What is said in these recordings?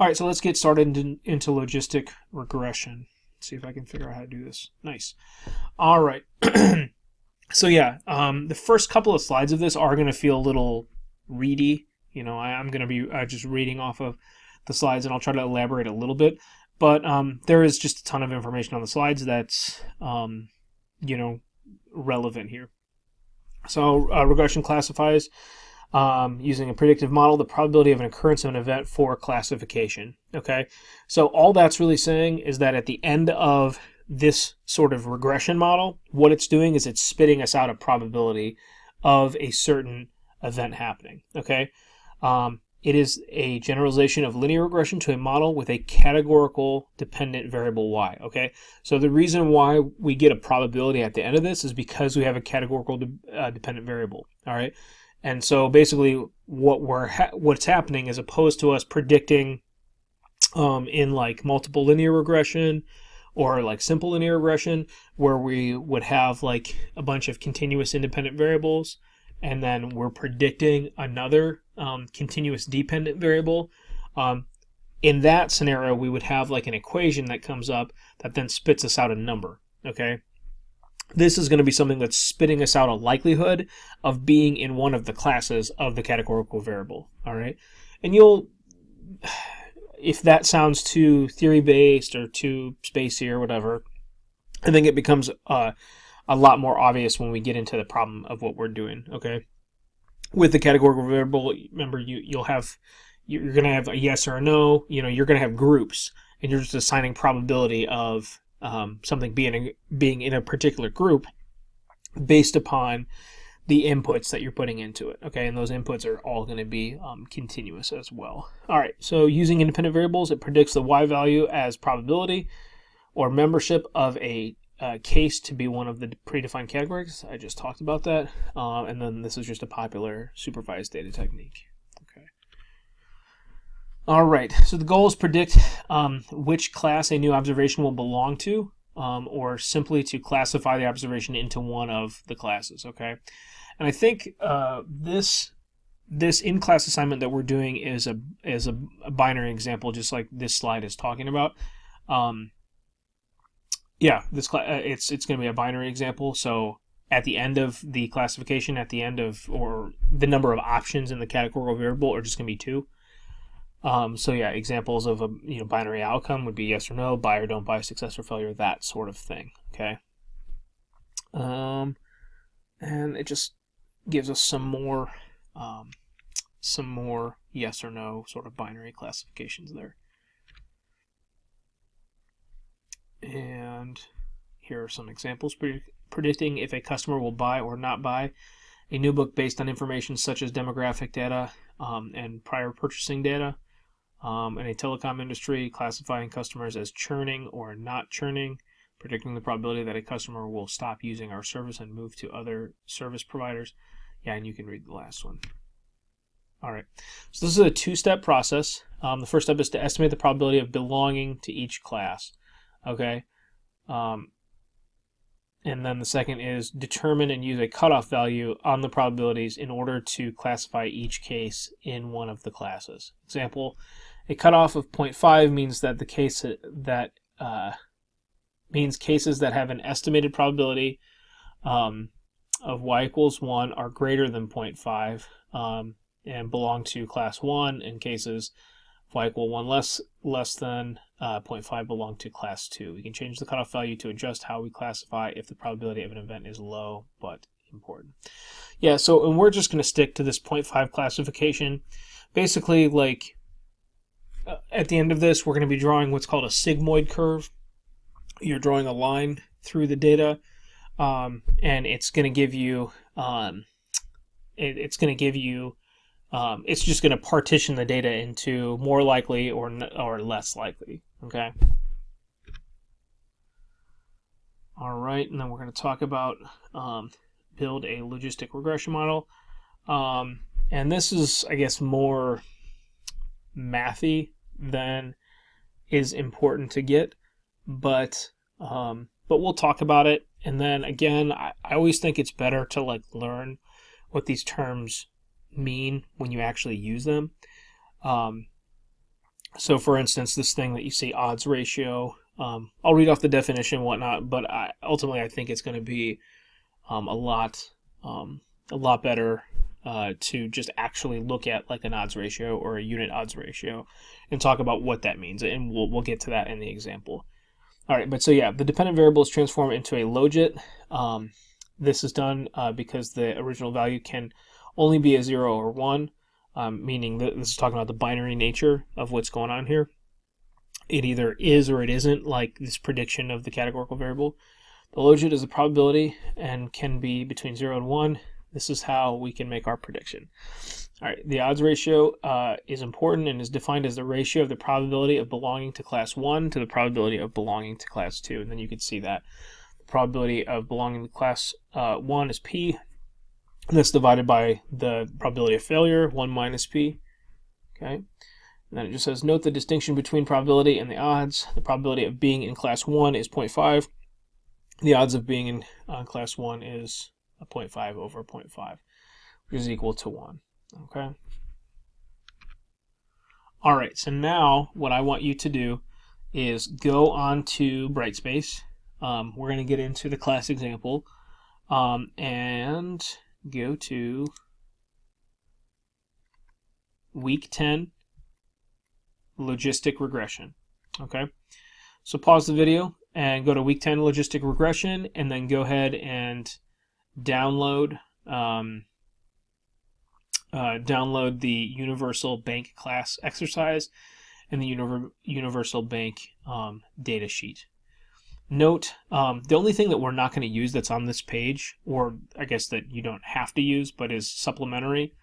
All right, so let's get started into logistic regression. Let's see if I can figure out how to do this. Nice. All right. So yeah, the first couple of slides of this are going to feel a little reedy. You know, I'm going to be just reading off of the slides, and I'll try to elaborate a little bit. But there is just a ton of information on the slides that's, relevant here. So regression classifies, using a predictive model, the probability of an occurrence of an event for classification. Okay, so all that's really saying is that at the end of this sort of regression model, what it's doing is it's spitting us out a probability of a certain event happening. Okay, it is a generalization of linear regression to a model with a categorical dependent variable y. Okay, so the reason why we get a probability at the end of this is because we have a categorical dependent variable. All right, and so basically what's happening, as opposed to us predicting in like multiple linear regression or like simple linear regression, where we would have like a bunch of continuous independent variables, and then we're predicting another continuous dependent variable. In that scenario, we would have like an equation that comes up that then spits us out a number. Okay, this is going to be something that's spitting us out a likelihood of being in one of the classes of the categorical variable. All right, and if that sounds too theory-based or too spacey or whatever, I think it becomes a lot more obvious when we get into the problem of what we're doing. Okay, with the categorical variable, remember you're going to have a yes or a no. You know, you're going to have groups, and you're just assigning probability of something being in a particular group based upon the inputs that you're putting into it. Okay, and those inputs are all going to be continuous as well. All right, so using independent variables, it predicts the y value as probability or membership of a case to be one of the predefined categories. I just talked about that. And then this is just a popular supervised data technique. Okay. All right, so the goal is predict which class a new observation will belong to, or simply to classify the observation into one of the classes. Okay, and I think this in-class assignment that we're doing is a binary example, just like this slide is talking about. Yeah, it's going to be a binary example. So at the end of the classification, or the number of options in the categorical variable are just going to be 2. So yeah, examples of a binary outcome would be yes or no, buy or don't buy, success or failure, that sort of thing. Okay. And it just gives us some more yes or no sort of binary classifications there. And here are some examples. Predicting if a customer will buy or not buy a new book based on information such as demographic data and prior purchasing data. In a telecom industry, classifying customers as churning or not churning, predicting the probability that a customer will stop using our service and move to other service providers. Yeah, and you can read the last one. All right, so this is a 2-step process. The first step is to estimate the probability of belonging to each class. Okay, and then the second is determine and use a cutoff value on the probabilities in order to classify each case in one of the classes. Example, a cutoff of 0.5 means that cases that have an estimated probability of y equals 1 are greater than 0.5 and belong to class 1, and cases y equal 1 less than 0.5 belong to class 2. We can change the cutoff value to adjust how we classify if the probability of an event is low but important. Yeah, so and we're just going to stick to this 0.5 classification. Basically, like at the end of this, we're going to be drawing what's called a sigmoid curve. You're drawing a line through the data, and it's going to give you it's just going to partition the data into more likely or less likely. Okay. All right, and then we're going to talk about build a logistic regression model, and this is, I guess, more mathy than is important to get, but we'll talk about it. And then again, I always think it's better to like learn what these terms mean when you actually use them. So for instance, this thing that you see, odds ratio, I'll read off the definition and whatnot, but ultimately I think it's going to be um, a lot um, a lot better to just actually look at like an odds ratio or a unit odds ratio and talk about what that means, and we'll get to that in the example. All right, but so yeah, the dependent variable is transformed into a logit. This is done because the original value can only be a 0 or 1, meaning that this is talking about the binary nature of what's going on here. It either is or it isn't, like this prediction of the categorical variable. The logit is a probability and can be between 0 and 1. This is how we can make our prediction. All right, the odds ratio is important and is defined as the ratio of the probability of belonging to class 1 to the probability of belonging to class 2. And then you can see that the probability of belonging to class 1 is P, and that's divided by the probability of failure, 1 minus P. Okay, and then it just says, note the distinction between probability and the odds. The probability of being in class 1 is 0.5. The odds of being in class 1 is 0.5 over 0.5, which is equal to 1. Okay. All right, so now what I want you to do is go on to Brightspace. We're going to get into the class example and go to week 10, Logistic Regression. Okay, so pause the video and go to week 10 Logistic Regression, and then go ahead and download download the Universal Bank class exercise and the Universal Bank data sheet. Note, the only thing that we're not going to use that's on this page, or I guess that you don't have to use but is supplementary,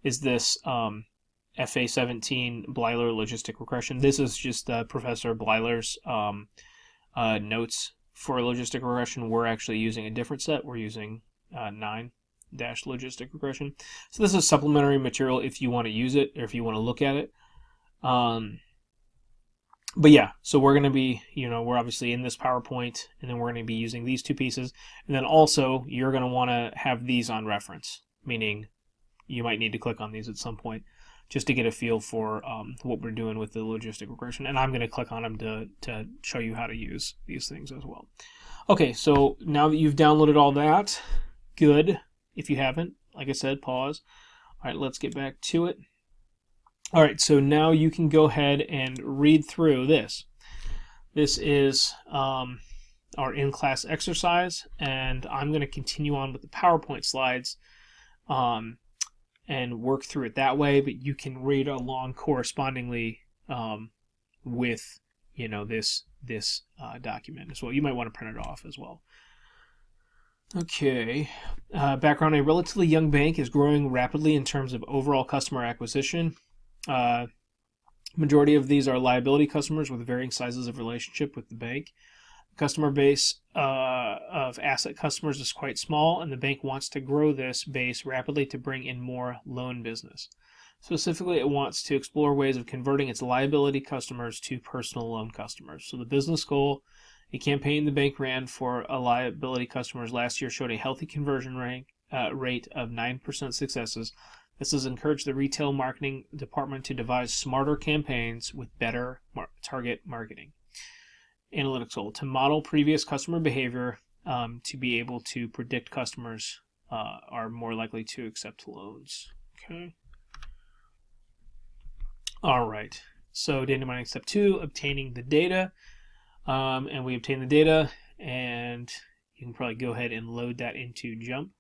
is this FA17 Bleiler Logistic Regression. This is just Professor Bleiler's notes for logistic regression. We're actually using a different set. We're using 9 logistic regression. So this is supplementary material if you want to use it or if you want to look at it. But yeah, so we're going to be, we're obviously in this PowerPoint, and then we're going to be using these two pieces. And then also you're going to want to have these on reference, meaning you might need to click on these at some point just to get a feel for what we're doing with the logistic regression. And I'm going to click on them to show you how to use these things as well. Okay, so now that you've downloaded all that, good. If you haven't, like I said, pause. All right, let's get back to it. All right, so now you can go ahead and read through this. This is our in-class exercise, and I'm going to continue on with the PowerPoint slides and work through it that way, but you can read along correspondingly with this document as well. You might want to print it off as well. Okay, background: a relatively young bank is growing rapidly in terms of overall customer acquisition. Majority of these are liability customers with varying sizes of relationship with the bank. The customer base of asset customers is quite small, and the bank wants to grow this base rapidly to bring in more loan business. Specifically, it wants to explore ways of converting its liability customers to personal loan customers. So the business goal: a campaign the bank ran for liability customers last year showed a healthy conversion rate of 9% successes. This has encouraged the retail marketing department to devise smarter campaigns with better target marketing. Analytics goal: to model previous customer behavior to be able to predict customers are more likely to accept loans. Okay. All right. So data mining step 2, obtaining the data. And we obtain the data, and you can probably go ahead and load that into Jump.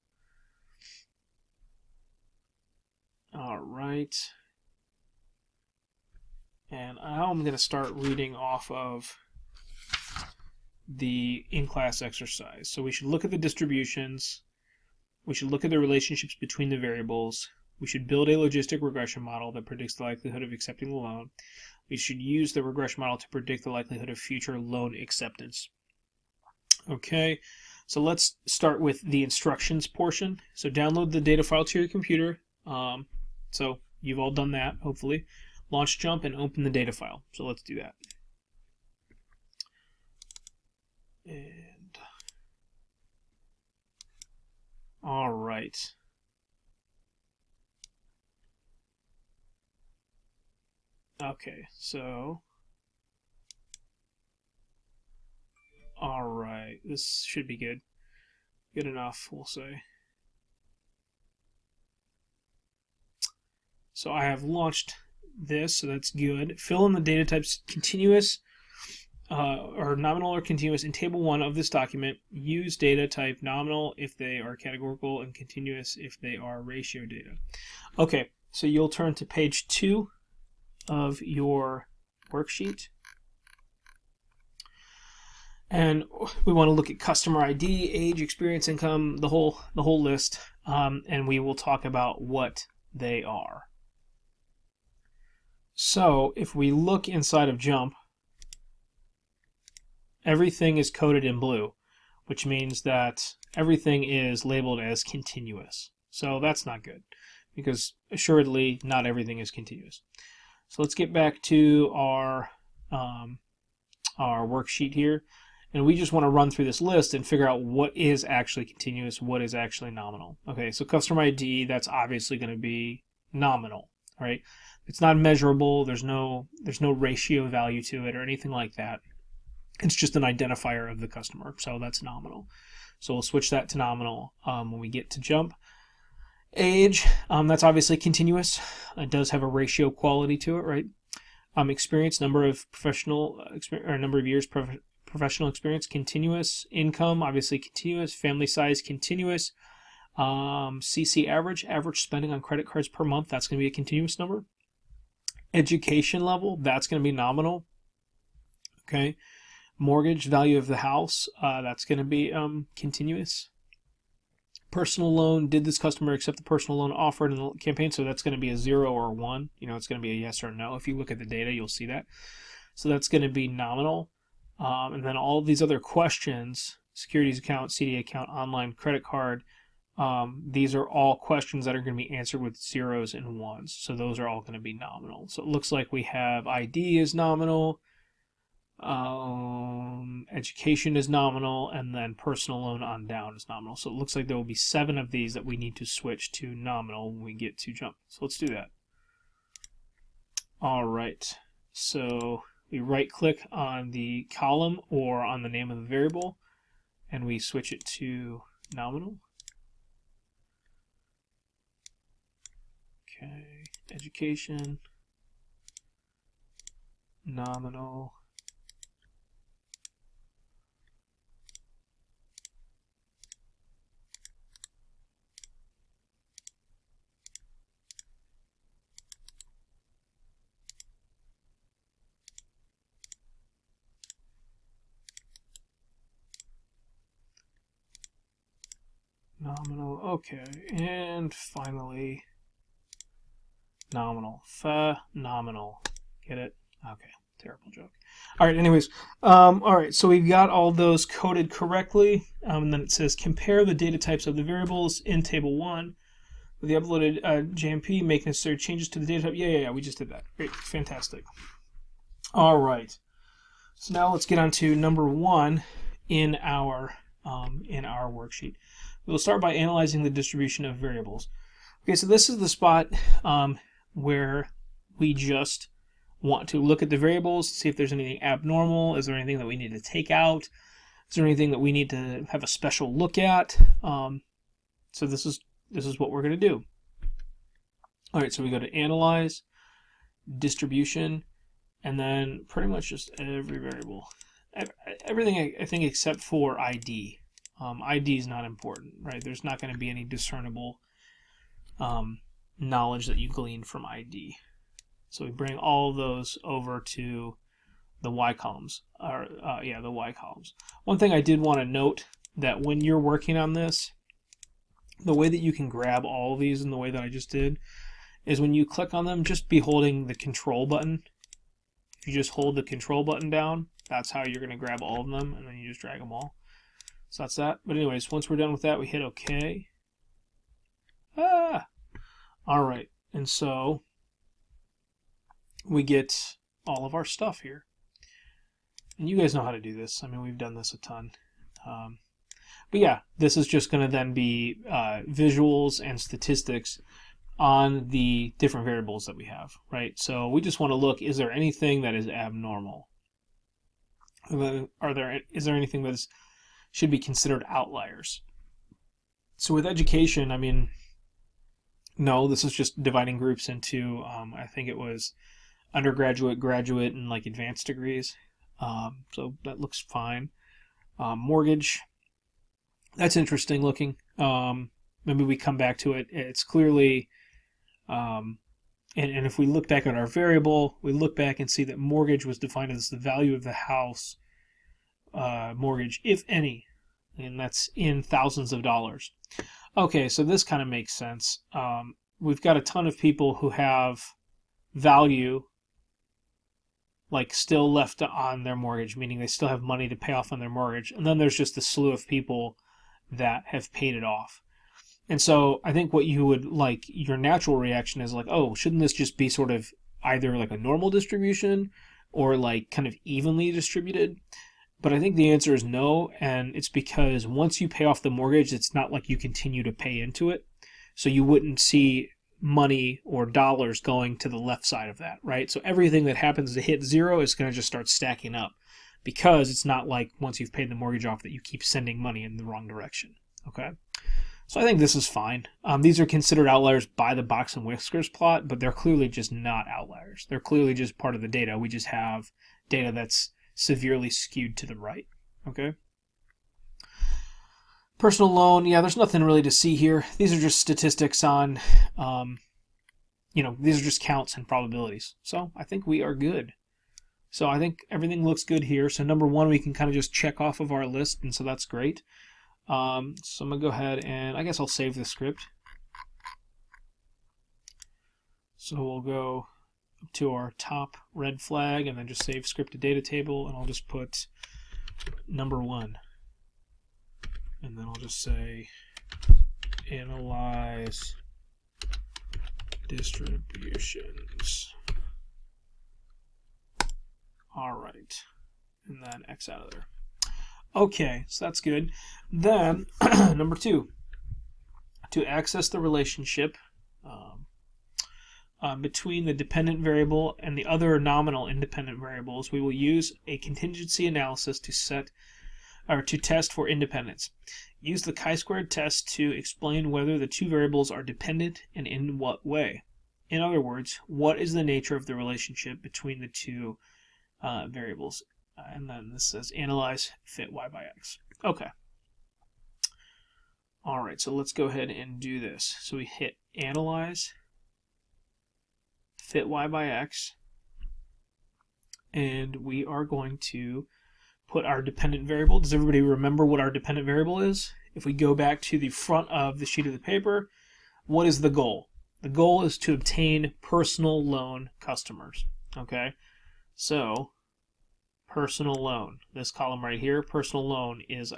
All right. And now I'm going to start reading off of the in-class exercise. So we should look at the distributions. We should look at the relationships between the variables. We should build a logistic regression model that predicts the likelihood of accepting the loan. We should use the regression model to predict the likelihood of future loan acceptance. Okay, so let's start with the instructions portion. So download the data file to your computer. So you've all done that, hopefully. Launch Jump and open the data file. So let's do that. And all right. Okay, so all right, this should be good. Good enough, we'll say. So I have launched this, so that's good. Fill in the data types continuous or nominal or continuous in table 1 of this document. Use data type nominal if they are categorical and continuous if they are ratio data. Okay, so you'll turn to page 2 of your worksheet. And we want to look at customer ID, age, experience, income, the whole list, and we will talk about what they are. So if we look inside of Jump, everything is coded in blue, which means that everything is labeled as continuous. So that's not good, because assuredly not everything is continuous. So let's get back to our worksheet here, and we just want to run through this list and figure out what is actually continuous, what is actually nominal. Okay, so customer ID, that's obviously going to be nominal, right? It's not measurable. There's no ratio value to it or anything like that. It's just an identifier of the customer, so that's nominal. So we'll switch that to nominal when we get to Jump. Age, that's obviously continuous. It does have a ratio quality to it, right? Experience, number of years professional experience, continuous. Income, obviously continuous. Family size, continuous. CC average spending on credit cards per month, that's going to be a continuous number. Education level, that's going to be nominal. Okay. Mortgage, value of the house, that's going to be continuous. Personal loan, did this customer accept the personal loan offered in the campaign? So that's going to be a 0 or a 1. It's going to be a yes or no. If you look at the data, you'll see that. So that's going to be nominal. And then all of these other questions, securities account, CD account, online credit card, these are all questions that are going to be answered with 0s and 1s. So those are all going to be nominal. So it looks like we have ID is nominal, education is nominal, and then personal loan on down is nominal. So it looks like there will be 7 of these that we need to switch to nominal when we get to Jump. So let's do that. All right. So we right click on the column or on the name of the variable, and we switch it to nominal. Okay, education, nominal. Nominal, okay, and finally nominal, phenomenal. Get it? Okay, terrible joke. All right, anyways, all right, so we've got all those coded correctly, and then it says compare the data types of the variables in table 1 with the uploaded JMP, make necessary changes to the data type. Yeah, we just did that. Great, fantastic. All right, so now let's get on to number 1 in our worksheet. We'll start by analyzing the distribution of variables. Okay, so this is the spot where we just want to look at the variables, see if there's anything abnormal. Is there anything that we need to take out? Is there anything that we need to have a special look at? So this is what we're going to do. All right, so we go to Analyze, Distribution, and then pretty much just every variable. Everything, I think, except for ID. ID is not important, right? There's not going to be any discernible knowledge that you glean from ID. So we bring all of those over to the Y columns. The Y columns. One thing I did want to note, that when you're working on this, the way that you can grab all of these in the way that I just did is when you click on them, just be holding the control button. If you just hold the control button down, that's how you're going to grab all of them, and then you just drag them all. So that's that. But anyways, once we're done with that, we hit OK. All right, and so we get all of our stuff here. And you guys know how to do this. I mean, we've done this a ton. But yeah, this is just going to then be visuals and statistics on the different variables that we have, right? So we just want to look, is there anything that is abnormal? Is there anything that should be considered outliers? So with education, I mean, no, this is just dividing groups into, I think it was undergraduate, graduate, and like advanced degrees. So that looks fine. Mortgage, that's interesting looking. Maybe we come back to it. It's clearly, and if we look back at our variable, we look back and see that mortgage was defined as the value of the house mortgage, if any, and that's in thousands of dollars. Okay, so this kind of makes sense. We've got a ton of people who have value like still left on their mortgage, meaning they still have money to pay off on their mortgage, and then there's just a slew of people that have paid it off. And so I think what you would like, your natural reaction is like, oh, shouldn't this just be sort of either like a normal distribution or like kind of evenly distributed? But I think the answer is no, and it's because once you pay off the mortgage, it's not like you continue to pay into it. So you wouldn't see money or dollars going to the left side of that, right? So everything that happens to hit zero is going to just start stacking up, because it's not like once you've paid the mortgage off that you keep sending money in the wrong direction, okay? So I think this is fine. These are considered outliers by the box and whiskers plot, but they're clearly just not outliers. They're clearly just part of the data. We just have data that's severely skewed to the right, okay? Personal loan, yeah, there's nothing really to see here. These are just statistics on, these are just counts and probabilities. So I think we are good. So I think everything looks good here. So number one, we can kind of just check off of our list, and so that's great. So I'm going to go ahead and I guess I'll save the script. So we'll go up to our top red flag and then just save script to data table, and I'll just put number one. And then I'll just say analyze distributions. All right. And then X out of there. Okay, so that's good. Then, number two, to access the relationship between the dependent variable and the other nominal independent variables, we will use a contingency analysis to test for independence. Use the chi-squared test to explain whether the two variables are dependent and in what way. In other words, what is the nature of the relationship between the two variables? And then this says analyze fit y by x. Okay. All right, so let's go ahead and do this. So we hit analyze fit y by x, and we are going to put our dependent variable. Does everybody remember what our dependent variable is? If we go back to the front of the sheet of the paper, what is the goal? The goal is to obtain personal loan customers. Okay, so personal loan, this column right here, personal loan is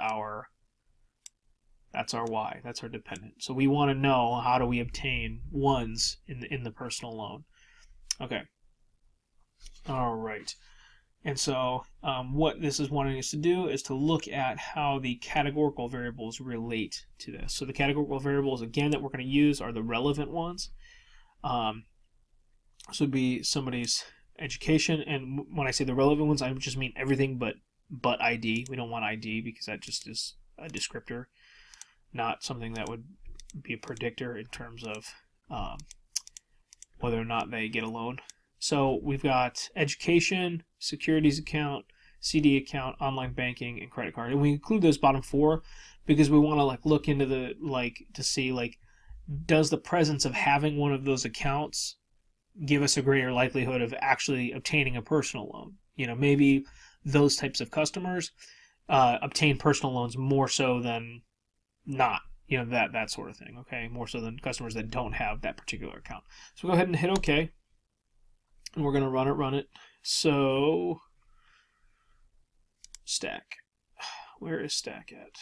that's our y, that's our dependent. So we want to know, how do we obtain ones in the personal loan? Okay. All right. And so what this is wanting us to do is to look at how the categorical variables relate to this. So the categorical variables, again, that we're going to use are the relevant ones. This would be somebody's education, and when I say the relevant ones, I just mean everything but ID. We don't want ID because that just is a descriptor, not something that would be a predictor in terms of whether or not they get a loan. So we've got education, securities account, CD account, online banking, and credit card. And we include those bottom four because we want to look into to see does the presence of having one of those accounts give us a greater likelihood of actually obtaining a personal loan. Maybe those types of customers obtain personal loans more so than not. That sort of thing. Okay, more so than customers that don't have that particular account. So we'll go ahead and hit OK. And we're going to run it. So, stack. Where is stack at?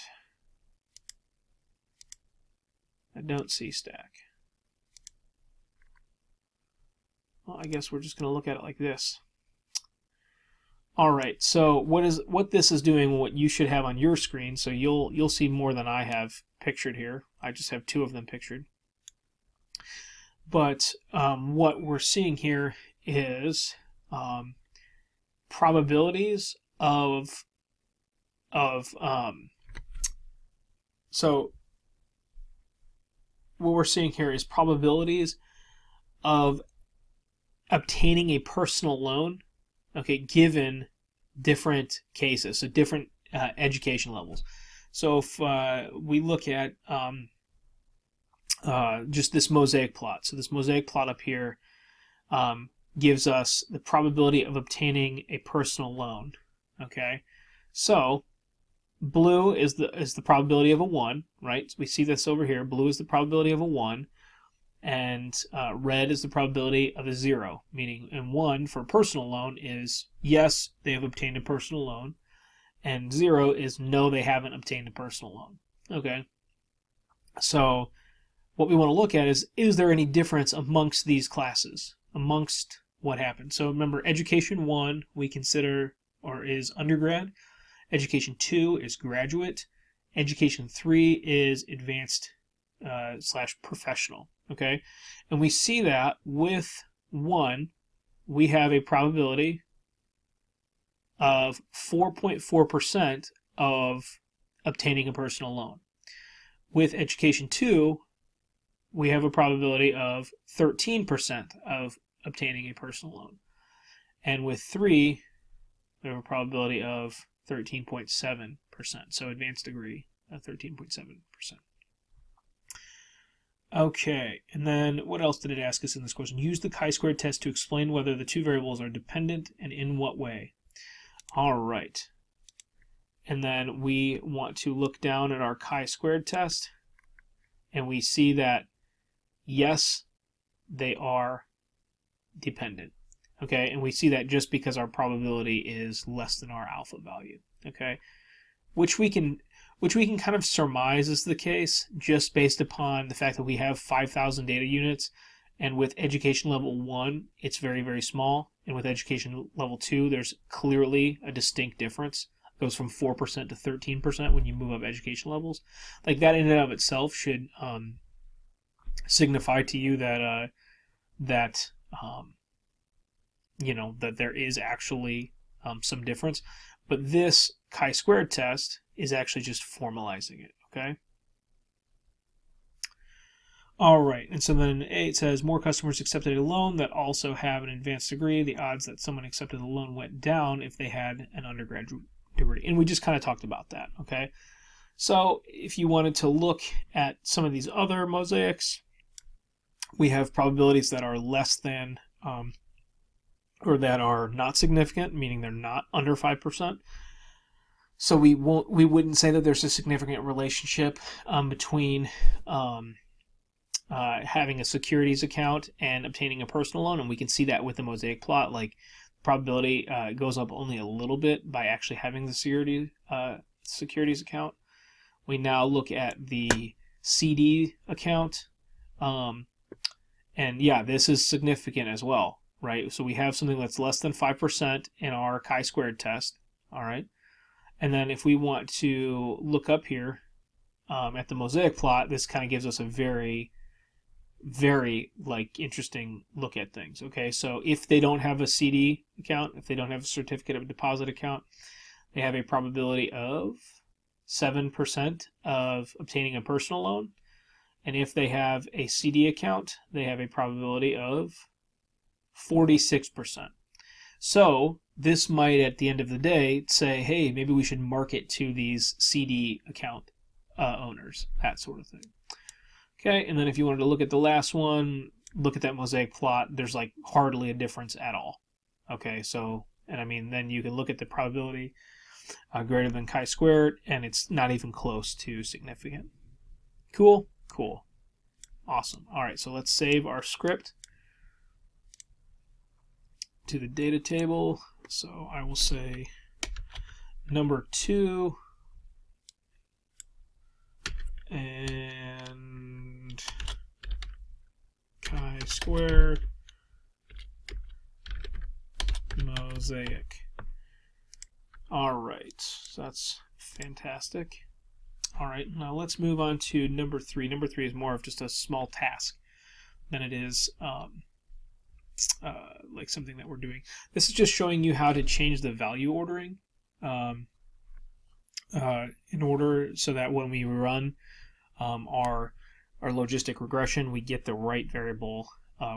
I don't see stack. Well, I guess we're just going to look at it like this. All right, so what this is doing, what you should have on your screen, so you'll see more than I have pictured here. I just have two of them pictured. But what we're seeing here is probabilities of so what we're seeing here is probabilities of obtaining a personal loan, okay, given different cases, so different education levels. So if we look at just this mosaic plot, so this mosaic plot up here gives us the probability of obtaining a personal loan, okay? So blue is the probability of a 1, right? So we see this over here. Blue is the probability of a 1, and red is the probability of a 0, meaning and 1 for a personal loan is yes, they have obtained a personal loan, and 0 is no, they haven't obtained a personal loan. Okay, so what we want to look at is there any difference amongst these classes, amongst what happened? So remember, education 1 we consider or is undergrad, education 2 is graduate, education 3 is advanced / professional. Okay, and we see that with 1 we have a probability of 4.4% of obtaining a personal loan. With education 2 we have a probability of 13% of obtaining a personal loan, and with 3 we have a probability of 13.7%, so advanced degree of 13.7%. Okay, and then what else did it ask us in this question? Use the chi-squared test to explain whether the two variables are dependent and in what way. All right, and then we want to look down at our chi-squared test, and we see that yes, they are dependent. Okay, and we see that just because our probability is less than our alpha value. Okay, which we can kind of surmise is the case just based upon the fact that we have 5,000 data units, and with education level 1 it's very, very small, and with education level 2 there's clearly a distinct difference. It goes from 4% to 13% when you move up education levels. Like that in and of itself should signify to you that that there is actually some difference. But this chi-squared test is actually just formalizing it, okay? All right, and so then it says more customers accepted a loan that also have an advanced degree. The odds that someone accepted the loan went down if they had an undergraduate degree. And we just kind of talked about that, okay? So if you wanted to look at some of these other mosaics, we have probabilities that are less than or that are not significant, meaning they're not under 5%. So we wouldn't say that there's a significant relationship between having a securities account and obtaining a personal loan, and we can see that with the mosaic plot. Like probability goes up only a little bit by actually having the securities account. We now look at the CD account, and yeah, this is significant as well, right? So we have something that's less than 5% in our chi-squared test, all right? And then if we want to look up here at the mosaic plot, this kind of gives us a very, very interesting look at things. Okay, so if they don't have a CD account, if they don't have a certificate of deposit account, they have a probability of 7% of obtaining a personal loan. And if they have a CD account, they have a probability of 46%. So this might, at the end of the day, say, hey, maybe we should market to these CD account owners, that sort of thing. Okay, and then if you wanted to look at the last one, look at that mosaic plot, there's hardly a difference at all. Okay, so, and I mean, then you can look at the probability greater than chi-squared, and it's not even close to significant. Cool? Cool. Awesome. All right, so let's save our script to the data table. So I will say number 2 and chi-squared mosaic. All right, so that's fantastic. All right, now let's move on to number 3. Number 3 is more of just a small task. than it is like something that we're doing. This is just showing you how to change the value ordering in order so that when we run our logistic regression, we get the right variable,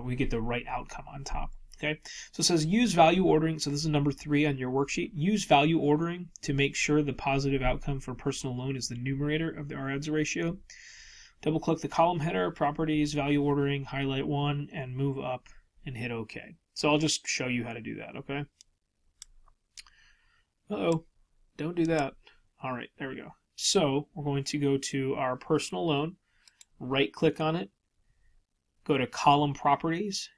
we get the right outcome on top. Okay, so it says use value ordering. So this is number 3 on your worksheet. Use value ordering to make sure the positive outcome for personal loan is the numerator of our odds ratio. Double click the column header, properties, value ordering, highlight one, and move up and hit OK. So I'll just show you how to do that, okay? Uh-oh, don't do that. All right, there we go. So we're going to go to our personal loan, right click on it, go to column properties,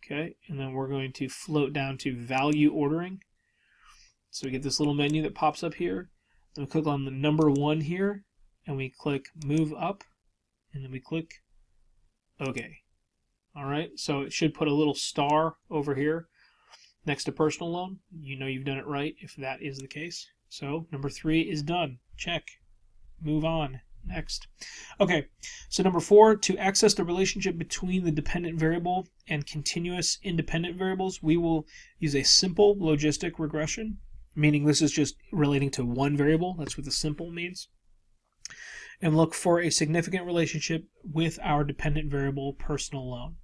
okay, and then we're going to float down to value ordering. So we get this little menu that pops up here. Then we click on the number 1 here, and we click move up, and then we click OK. All right, so it should put a little star over here next to personal loan. You know you've done it right if that is the case. So number 3 is done. Check. Move on. Next. Okay, so number 4, to access the relationship between the dependent variable and continuous independent variables, we will use a simple logistic regression, meaning this is just relating to one variable. That's what the simple means. And look for a significant relationship with our dependent variable personal loan.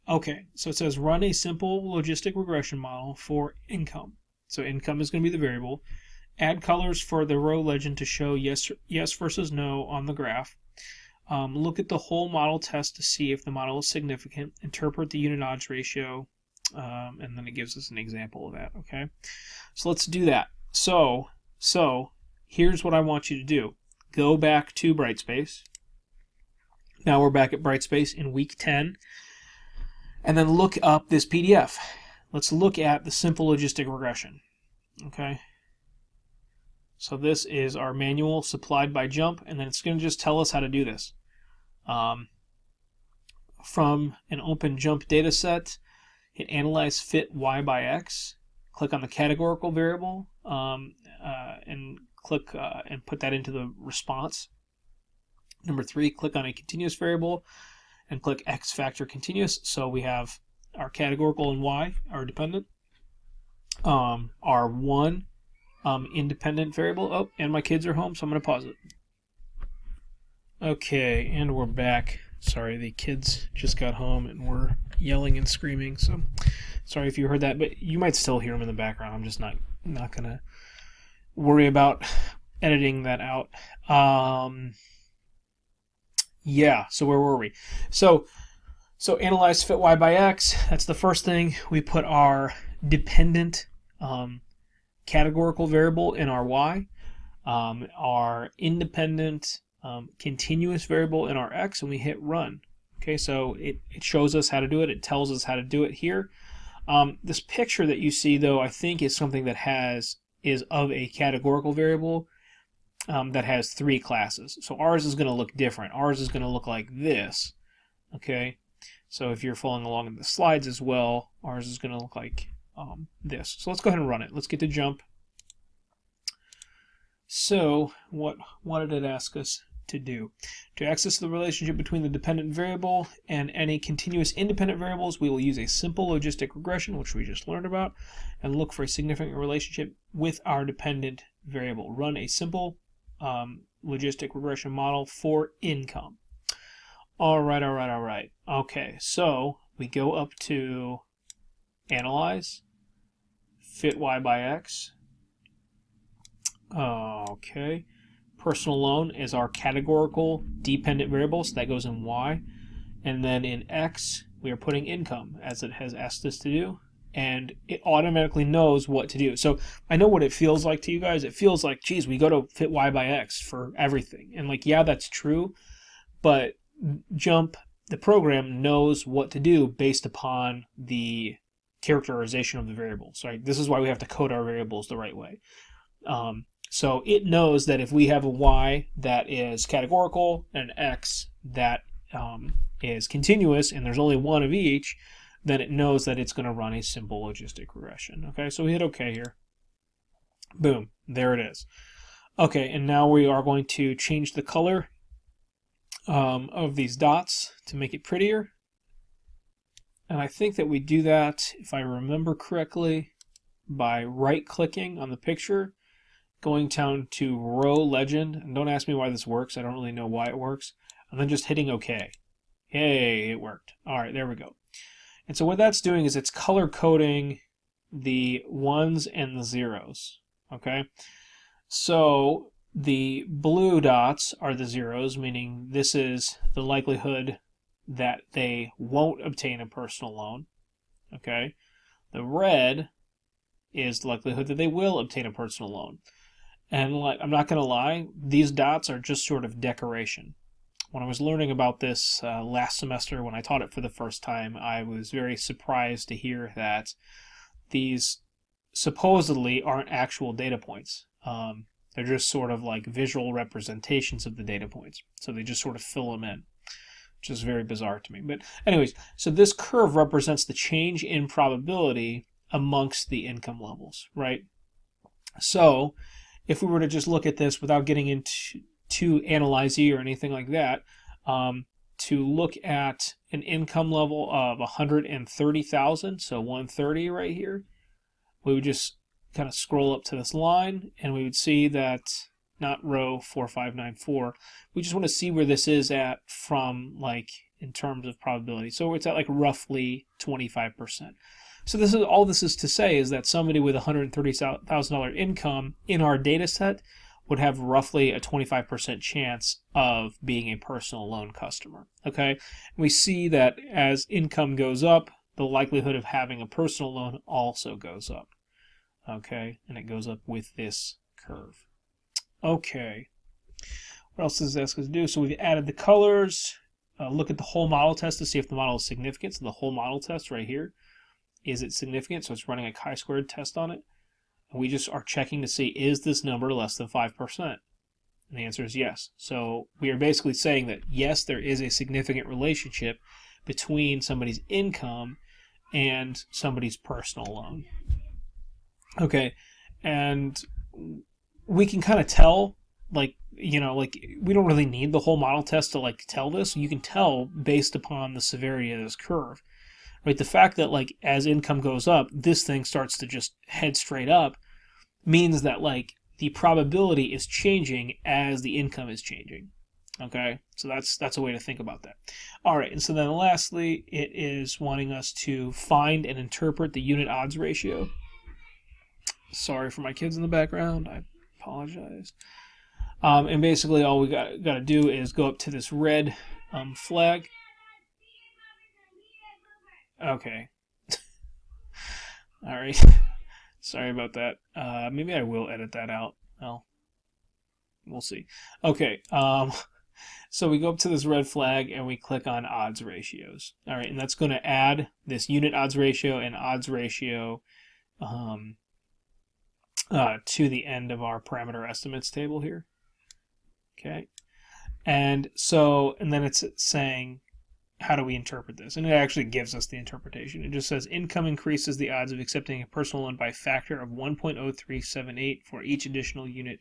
Okay, so it says run a simple logistic regression model for income. So income is going to be the variable. Add colors for the row legend to show yes versus no on the graph. Look at the whole model test to see if the model is significant. Interpret the unit odds ratio, and then it gives us an example of that. Okay, so let's do that. So here's what I want you to do. Go back to Brightspace. Now we're back at Brightspace in week 10. And then look up this PDF. Let's look at the simple logistic regression. Okay. So this is our manual supplied by Jump, and then it's going to just tell us how to do this. From an open Jump data set, hit Analyze Fit Y by X. Click on the categorical variable and click and put that into the response. Number 3, click on a continuous variable and click X factor continuous. So we have our categorical and Y, our dependent. Our 1 independent variable. Oh, and my kids are home, so I'm going to pause it. Okay, and we're back. Sorry, the kids just got home and were yelling and screaming, so sorry if you heard that, but you might still hear them in the background. I'm just not going to worry about editing that out. Yeah, so where were we? So analyze fit Y by X. That's the first thing. We put our dependent categorical variable in our Y, our independent continuous variable in our X, and we hit run. Okay, so it shows us how to do it. It tells us how to do it here. This picture that you see, though, I think is something that is of a categorical variable that has 3 classes. So ours is going to look different. Ours is going to look like this. Okay, so if you're following along in the slides as well, ours is going to look like this. So let's go ahead and run it. Let's get to Jump. So what did it ask us to do? To access the relationship between the dependent variable and any continuous independent variables, we will use a simple logistic regression, which we just learned about, and look for a significant relationship with our dependent variable. Run a simple logistic regression model for income. All right. Okay, so we go up to Analyze, Fit Y by X. Okay. Personal loan is our categorical dependent variable, so that goes in Y. And then in X, we are putting income, as it has asked us to do. And it automatically knows what to do. So I know what it feels like to you guys. It feels like, geez, we go to Fit Y by X for everything. And like, yeah, that's true. But Jump, the program, knows what to do based upon the characterization of the variables. Right? This is why we have to code our variables the right way. So it knows that if we have a Y that is categorical and an X that is continuous, and there's only one of each, then it knows that it's going to run a simple logistic regression. Okay, so we hit OK here. Boom, there it is. Okay, and now we are going to change the color of these dots to make it prettier. And I think that we do that, if I remember correctly, by right-clicking on the picture, going down to row legend, and don't ask me why this works, I don't really know why it works, and then just hitting OK. Yay, it worked. Alright, there we go. And so what that's doing is it's color coding the ones and the zeros. Okay? So the blue dots are the zeros, meaning this is the likelihood that they won't obtain a personal loan. Okay? The red is the likelihood that they will obtain a personal loan. And I'm not going to lie, these dots are just sort of decoration. When I was learning about this last semester, when I taught it for the first time, I was very surprised to hear that these supposedly aren't actual data points. They're just sort of like visual representations of the data points. So they just sort of fill them in, which is very bizarre to me. But anyways, so this curve represents the change in probability amongst the income levels, right? So if we were to just look at this without getting into analyze-y or anything like that, to look at an income level of 130,000, so 130 right here, we would just kind of scroll up to this line, and we would see that, not row 4594, we just want to see where this is at from, like, in terms of probability. So it's at like roughly 25%. So this is all this is to say is that somebody with $130,000 income in our data set would have roughly a 25% chance of being a personal loan customer. Okay? We see that as income goes up, the likelihood of having a personal loan also goes up. Okay? And it goes up with this curve. Okay. What else does this do? So we've added the colors. Look at the whole model test to see if the model is significant. So the whole model test right here. Is it significant? So it's running a chi-squared test on it. And we just are checking to see, is this number less than 5%? And the answer is yes. So we are basically saying that, yes, there is a significant relationship between somebody's income and somebody's personal loan. Okay, and we can kind of tell, like, you know, like, we don't really need the whole model test to, like, tell this. You can tell based upon the severity of this curve. Right, the fact that, like, as income goes up, this thing starts to just head straight up means that, like, the probability is changing as the income is changing. Okay, so that's a way to think about that. All right, and so then lastly, it is wanting us to find and interpret the unit odds ratio. Sorry for my kids in the background. I apologize. And basically, all we got to do is go up to this red flag. Okay. All right. Sorry about that. Maybe I will edit that out. Well, we'll see. Okay. So we go up to this red flag and we click on odds ratios. All right, and that's going to add this unit odds ratio and odds ratio to the end of our parameter estimates table here. Okay. And then it's saying, how do we interpret this? And it actually gives us the interpretation. It just says income increases the odds of accepting a personal loan by a factor of 1.0378 for each additional unit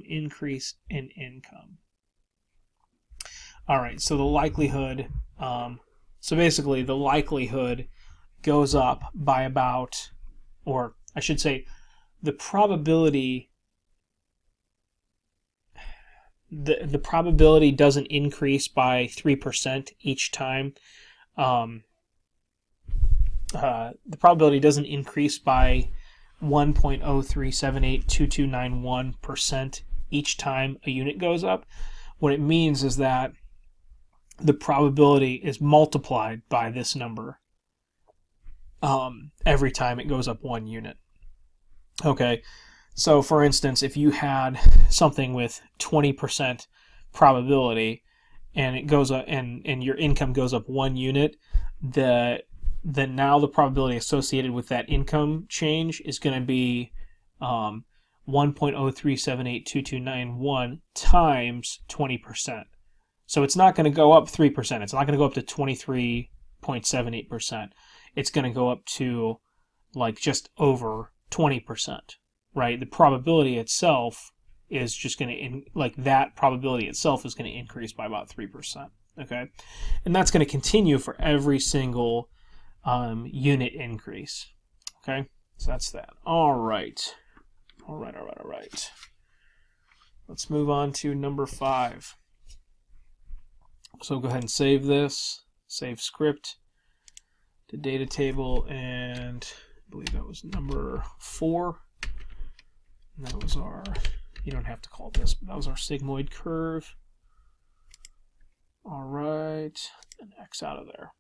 increase in income. All right, so the likelihood, so basically the likelihood goes up by about, or I should say the probability, the probability doesn't increase by 3% each time. The probability doesn't increase by 1.03782291% each time a unit goes up. What it means is that the probability is multiplied by this number every time it goes up 1 unit. Okay. So, for instance, if you had something with 20% probability, and it goes up, and your income goes up 1 unit, then now the probability associated with that income change is going to be 1.03782291 times 20%. So it's not going to go up 3%. It's not going to go up to 23.78%. It's going to go up to like just over 20%. Right? The probability itself is just going to, like that probability itself is going to increase by about 3%. Okay, and that's going to continue for every single unit increase. Okay, so that's that. All right. Let's move on to number 5. So go ahead and save this, save script to data table, and I believe that was number 4. And that was our, you don't have to call it this, but that was our sigmoid curve. All right, and X out of there.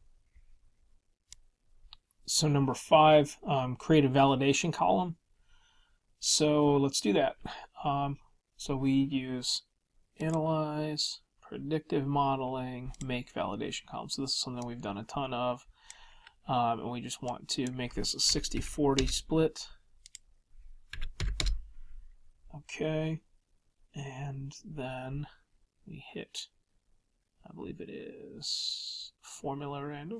So number 5, create a validation column. So let's do that. So we use analyze, predictive modeling, make validation column. So this is something we've done a ton of. And we just want to make this a 60-40 split. Okay. And then we hit, I believe it is formula random.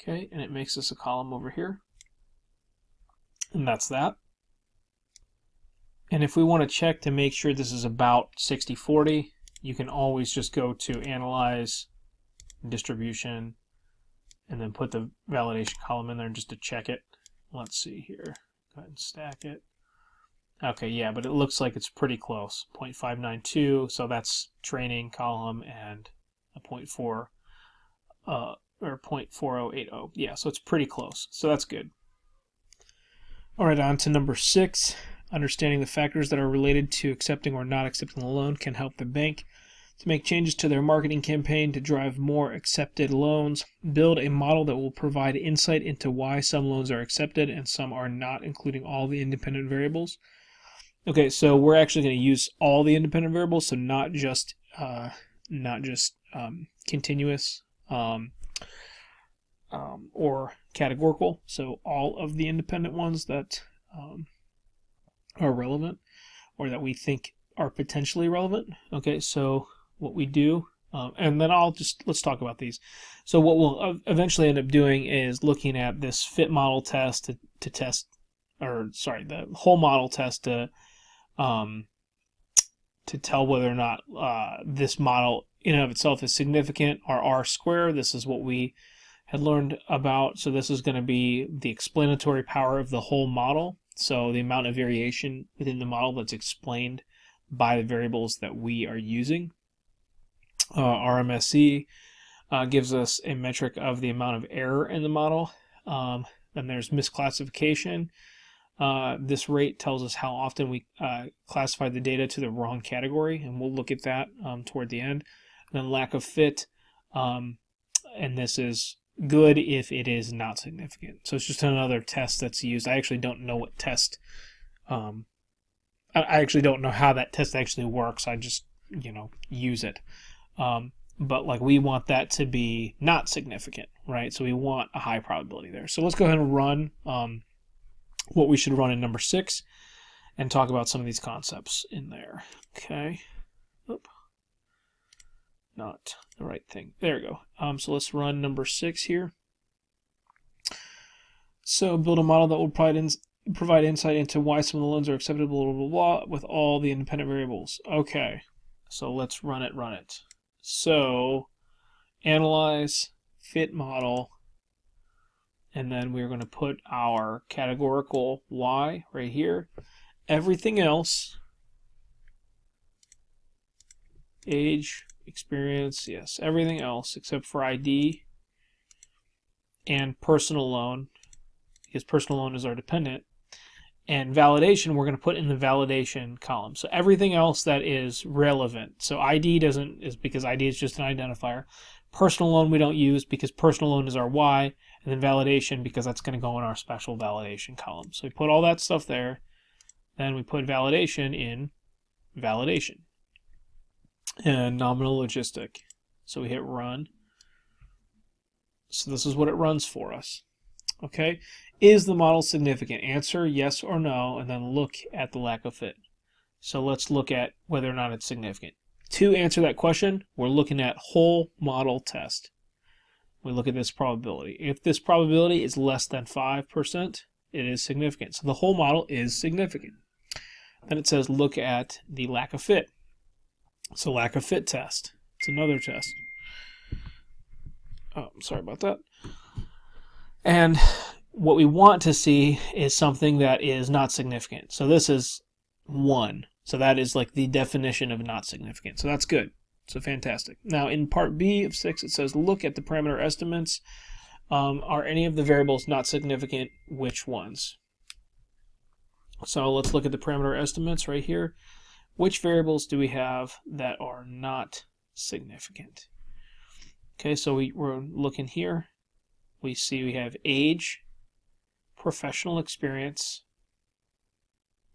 Okay, and it makes us a column over here. And that's that. And if we want to check to make sure this is about 60-40, you can always just go to Analyze, Distribution, and then put the validation column in there just to check it. Let's see here. Go ahead and stack it. Okay, yeah, but it looks like it's pretty close. 0.592, so that's training column, and a 0.4 or 0.4080. Yeah, so it's pretty close. So that's good. All right, on to number 6. Understanding the factors that are related to accepting or not accepting the loan can help the bank to make changes to their marketing campaign to drive more accepted loans. Build a model that will provide insight into why some loans are accepted and some are not, including all the independent variables. Okay, so we're actually going to use all the independent variables, so not just continuous or categorical. So all of the independent ones that are relevant or that we think are potentially relevant. Okay, so what we do, and then let's talk about these. So what we'll eventually end up doing is looking at this fit model test to test, or sorry, the whole model test to tell whether or not this model in and of itself is significant, or R-square. This is what we had learned about. So this is going to be the explanatory power of the whole model. So the amount of variation within the model that's explained by the variables that we are using. RMSE gives us a metric of the amount of error in the model. Then there's misclassification. This rate tells us how often we classify the data to the wrong category, and we'll look at that toward the end. And then lack of fit, and this is good if it is not significant. So it's just another test that's used. I actually don't know what test, I actually don't know how that test actually works. I just, use it. But like we want that to be not significant, right? So we want a high probability there. So let's go ahead and run what we should run in number 6 and talk about some of these concepts in there. Okay. Oop. Not the right thing. There we go. So let's run number 6 here. So build a model that will provide insight into why some of the loans are acceptable, blah, blah, blah, with all the independent variables. Okay. So let's run it. So analyze, fit model, and then we're going to put our categorical Y right here. Everything else, age, experience, yes, everything else except for ID and personal loan, because personal loan is our dependent, and validation we're going to put in the validation column. So everything else that is relevant. So ID is because ID is just an identifier. Personal loan we don't use because personal loan is our Y, and then validation because that's going to go in our special validation column. So we put all that stuff there, then we put validation in validation. And nominal logistic. So we hit run. So this is what it runs for us. Okay. Is the model significant? Answer yes or no, and then look at the lack of fit. So let's look at whether or not it's significant. To answer that question, we're looking at whole model test. We look at this probability. If this probability is less than 5%, it is significant. So the whole model is significant. Then it says look at the lack of fit. So lack of fit test. It's another test. Oh, sorry about that. And what we want to see is something that is not significant. So this is 1. So that is like the definition of not significant. So that's good. So fantastic. Now in part B of 6, it says look at the parameter estimates. Are any of the variables not significant? Which ones? So let's look at the parameter estimates right here. Which variables do we have that are not significant? Okay, so we're looking here. We see we have age, professional experience,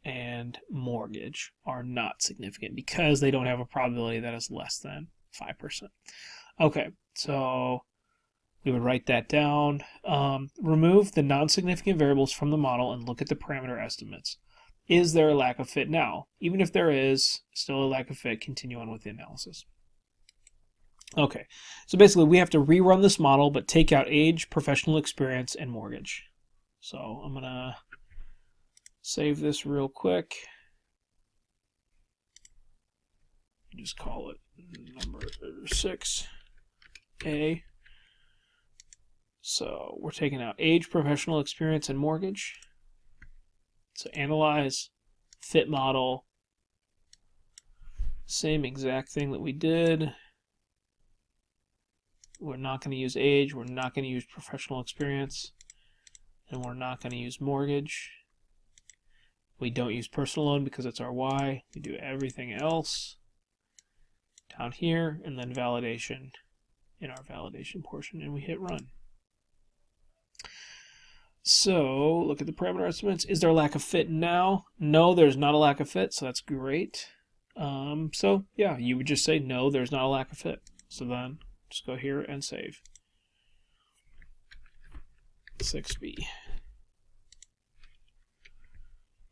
and mortgage are not significant because they don't have a probability that is less than 5%. Okay, so we would write that down. Remove the non-significant variables from the model and look at the parameter estimates. Is there a lack of fit now? Even if there is still a lack of fit, continue on with the analysis. Okay, so basically we have to rerun this model, but take out age, professional experience, and mortgage. So I'm going to save this real quick. Just call it number 6A. So we're taking out age, professional experience, and mortgage. So analyze, fit model, same exact thing that we did. We're not going to use age, we're not going to use professional experience, and we're not going to use mortgage. We don't use personal loan because it's our Y. We do everything else down here, and then validation in our validation portion, and we hit run. So look at the parameter estimates. Is there a lack of fit now? No, there's not a lack of fit, so that's great. So yeah, you would just say no, there's not a lack of fit. So then just go here and save. 6B.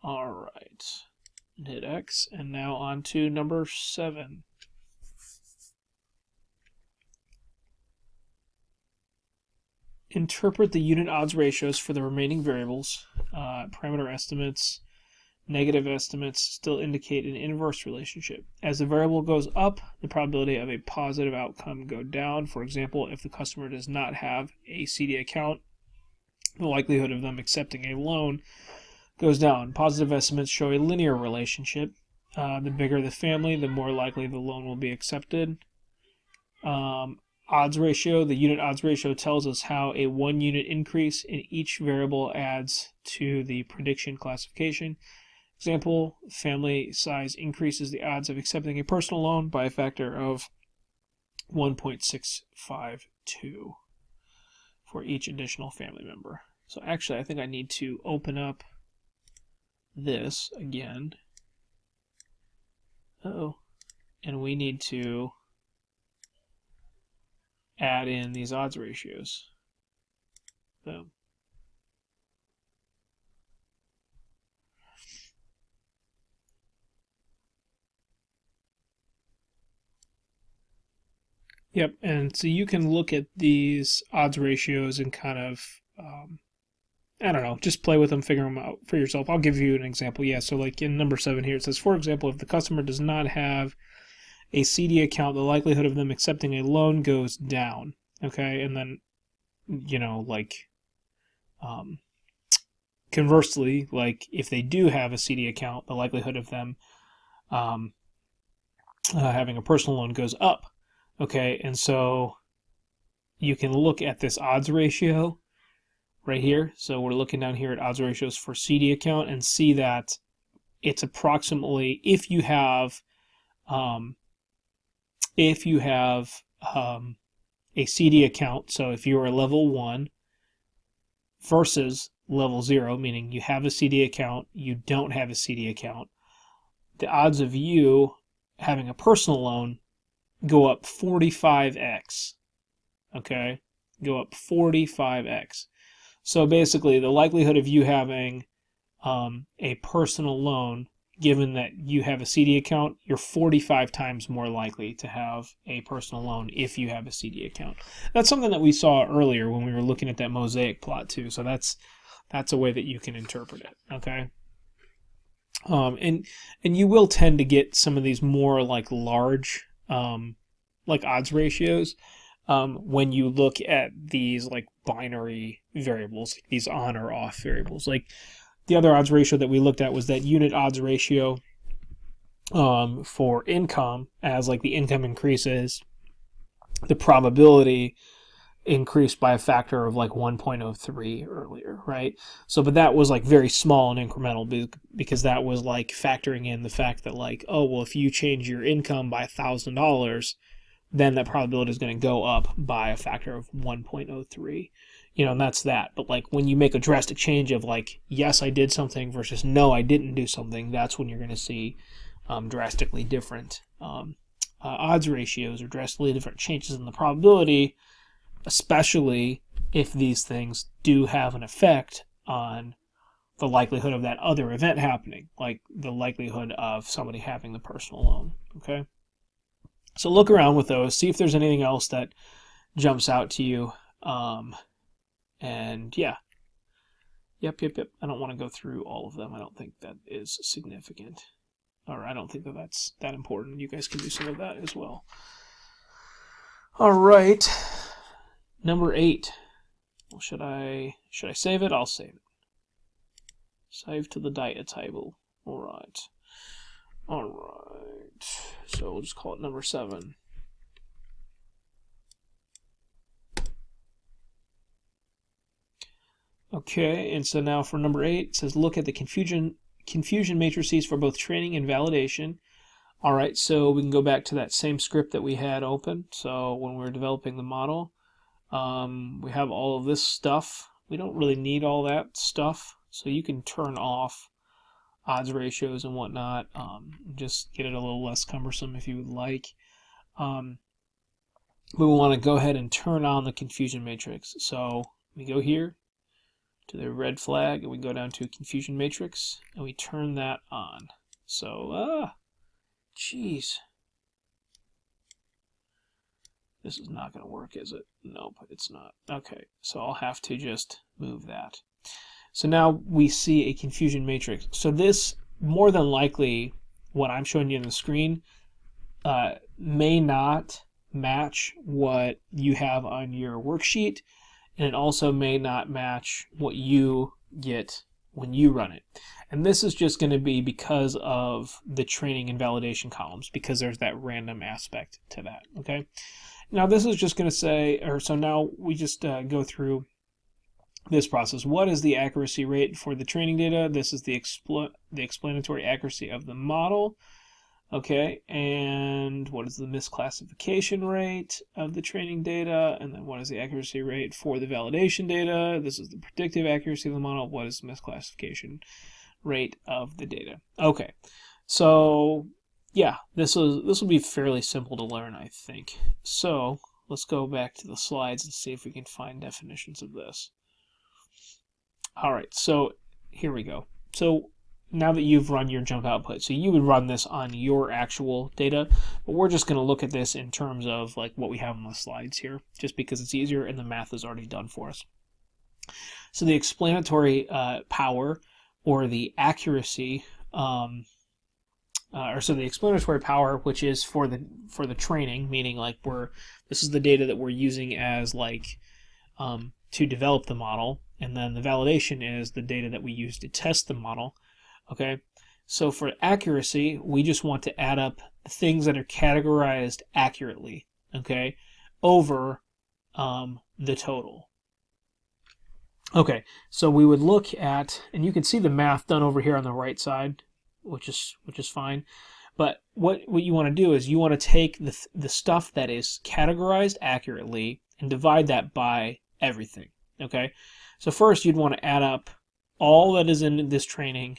All right, hit X, and now on to number 7. Interpret the unit odds ratios for the remaining variables. Parameter estimates, negative estimates still indicate an inverse relationship. As the variable goes up, the probability of a positive outcome go down. For example, if the customer does not have a CD account, the likelihood of them accepting a loan goes down. Positive estimates show a linear relationship. The bigger the family, the more likely the loan will be accepted. Odds ratio, the unit odds ratio tells us how a 1 unit increase in each variable adds to the prediction classification. Example, family size increases the odds of accepting a personal loan by a factor of 1.652 for each additional family member. So actually, I think I need to open up this again. And we need to add in these odds ratios. Boom. Yep, and so you can look at these odds ratios and kind of, I don't know, just play with them, figure them out for yourself. I'll give you an example. Yeah, so like in number 7 here, it says, for example, if the customer does not have a CD account, the likelihood of them accepting a loan goes down. Okay, and then, you know, like, conversely, like if they do have a CD account, the likelihood of them having a personal loan goes up. Okay, and so you can look at this odds ratio right here. So we're looking down here at odds ratios for CD account and see that it's approximately, if you have a CD account, so if you are level 1 versus level 0, meaning you have a CD account, you don't have a CD account, the odds of you having a personal loan go up 45x. Okay? Go up 45x. So basically, the likelihood of you having a personal loan, given that you have a CD account, you're 45 times more likely to have a personal loan if you have a CD account. That's something that we saw earlier when we were looking at that mosaic plot too. So that's a way that you can interpret it. Okay. And you will tend to get some of these more like large like odds ratios when you look at these like binary variables, like these on or off variables. Like the other odds ratio that we looked at was that unit odds ratio for income. As like the income increases, the probability increased by a factor of like 1.03 earlier, right? So, but that was like very small and incremental because that was like factoring in the fact that like, oh, well, if you change your income by $1,000, then that probability is going to go up by a factor of 1.03. And that's that. But like when you make a drastic change of like, yes, I did something versus no, I didn't do something, that's when you're going to see drastically different odds ratios or drastically different changes in the probability, especially if these things do have an effect on the likelihood of that other event happening, like the likelihood of somebody having the personal loan, okay? So look around with those, see if there's anything else that jumps out to you, and yeah. Yep. I don't want to go through all of them. I don't think that is significant, or I don't think that that's that important. You guys can do some of that as well. All right. Number 8. Well, should I save it? I'll save it. Save to the data table. All right. So we'll just call it number 7. Okay, and so now for number 8, it says look at the confusion matrices for both training and validation. All right, so we can go back to that same script that we had open. So when we were developing the model, we have all of this stuff. We don't really need all that stuff, so you can turn off odds ratios and whatnot. Just get it a little less cumbersome if you would like. We want to go ahead and turn on the confusion matrix. So we go here to the red flag, and we go down to confusion matrix, and we turn that on. So, jeez. This is not going to work, is it? Nope, it's not. Okay, so I'll have to just move that. So now we see a confusion matrix. So this, more than likely, what I'm showing you on the screen, may not match what you have on your worksheet, and it also may not match what you get when you run it. And this is just going to be because of the training and validation columns, because there's that random aspect to that, okay? Now this is just going to say, so now we just go through this process. What is the accuracy rate for the training data? This is the explanatory accuracy of the model. Okay, and what is the misclassification rate of the training data? And then what is the accuracy rate for the validation data? This is the predictive accuracy of the model. What is the misclassification rate of the data? Okay, so yeah, this will be fairly simple to learn, I think. So let's go back to the slides and see if we can find definitions of this. All right, so here we go. So now that you've run your jump output, so you would run this on your actual data, but we're just going to look at this in terms of like what we have on the slides here, just because it's easier and the math is already done for us. So the explanatory power, or the accuracy, the explanatory power, which is for the training, meaning like this is the data that we're using as like to develop the model, and then the validation is the data that we use to test the model. Okay, so for accuracy, we just want to add up the things that are categorized accurately, okay, over the total. Okay, so we would look at, and you can see the math done over here on the right side, which is fine. But what you want to do is you want to take the stuff that is categorized accurately and divide that by everything. Okay, so first you'd want to add up all that is in this training.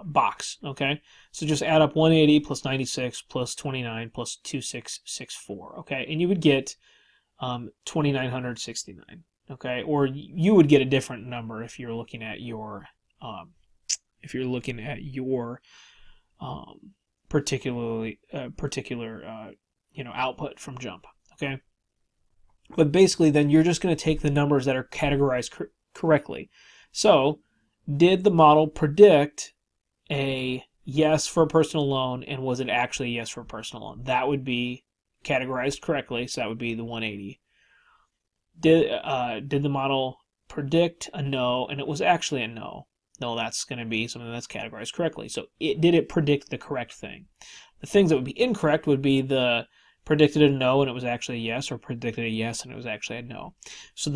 Box, okay? So just add up 180 plus 96 plus 29 plus 2664, okay? And you would get 2969, okay? Or you would get a different number if you're looking at your particular output from jump, okay? But basically, then you're just going to take the numbers that are categorized correctly. So, did the model predict a yes for a personal loan, and was it actually a yes for a personal loan? That would be categorized correctly, so that would be the 180. Did the model predict a no, and it was actually a no? No, that's going to be something that's categorized correctly. So did it predict the correct thing? The things that would be incorrect would be the predicted a no and it was actually a yes, or predicted a yes and it was actually a no. So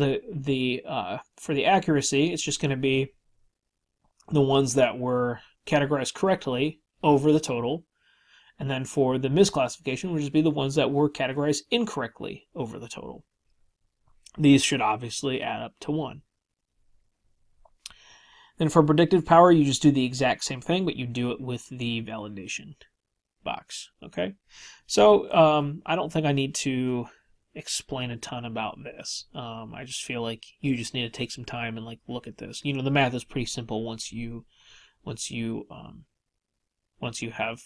for the accuracy, it's just going to be the ones that were categorized correctly over the total. And then for the misclassification, would just be the ones that were categorized incorrectly over the total. These should obviously add up to 1. Then for predictive power, you just do the exact same thing, but you do it with the validation box. Okay, so I don't think I need to explain a ton about this. I just feel like you just need to take some time and look at this. The math is pretty simple once you have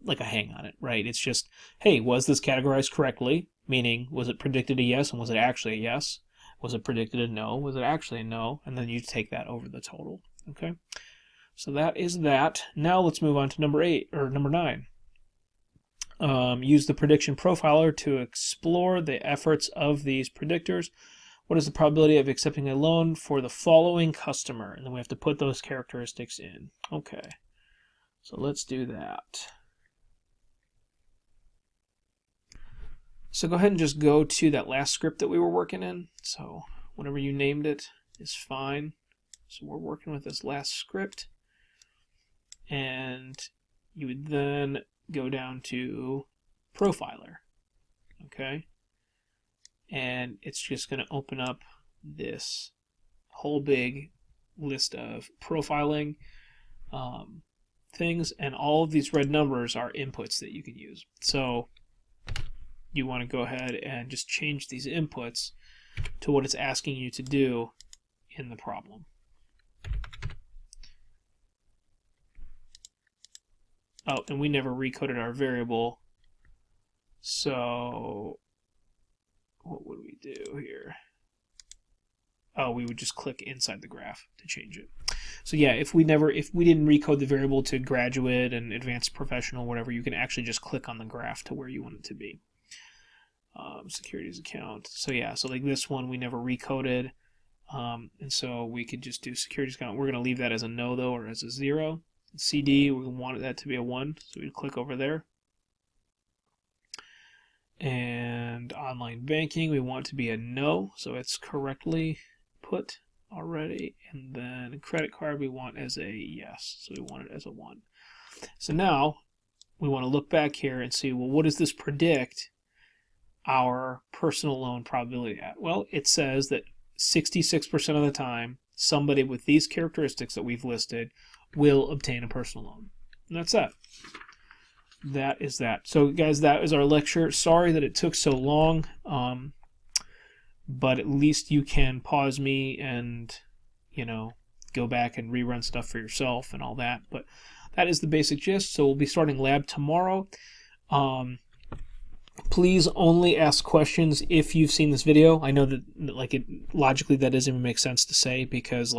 a hang on it, right? It's just, hey, was this categorized correctly? Meaning, was it predicted a yes and was it actually a yes? Was it predicted a no? Was it actually a no? And then you take that over the total. Okay, so that is that. Now let's move on to number 9. Use the prediction profiler to explore the efforts of these predictors. What is the probability of accepting a loan for the following customer? And then we have to put those characteristics in. Okay, so let's do that. So go ahead and just go to that last script that we were working in. So whatever you named it is fine. So we're working with this last script. And you would then go down to profiler. Okay? And it's just going to open up this whole big list of profiling things. And all of these red numbers are inputs that you can use. So you want to go ahead and just change these inputs to what it's asking you to do in the problem. Oh, and we never recoded our variable, so what would we do here? Oh, we would just click inside the graph to change it. So yeah, if we didn't recode the variable to graduate and advanced professional, whatever, you can actually just click on the graph to where you want it to be. Securities account. So yeah, so like this one we never recoded, and so we could just do securities account. We're going to leave that as a no though, or as a 0. CD, we want that to be a 1, so we click over there. And online banking, we want to be a no, so it's correctly put already. And then credit card, we want as a yes, so we want it as a 1. So now we want to look back here and see, well, what does this predict our personal loan probability at? Well, it says that 66% of the time, somebody with these characteristics that we've listed will obtain a personal loan. And that's that. That is that. So guys, that is our lecture. Sorry that it took so long, but at least you can pause me and, go back and rerun stuff for yourself and all that. But that is the basic gist. So we'll be starting lab tomorrow. Please only ask questions if you've seen this video. I know that logically that doesn't even make sense to say, because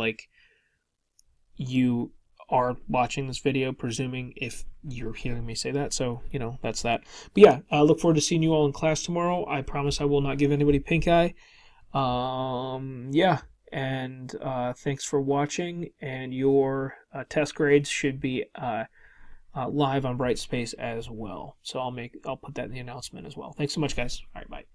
you are watching this video, presuming if you're hearing me say that. So, that's that. But yeah, I look forward to seeing you all in class tomorrow. I promise I will not give anybody pink eye. Yeah, and thanks for watching. And your test grades should be live on Brightspace as well. So I'll put that in the announcement as well. Thanks so much, guys. All right, bye.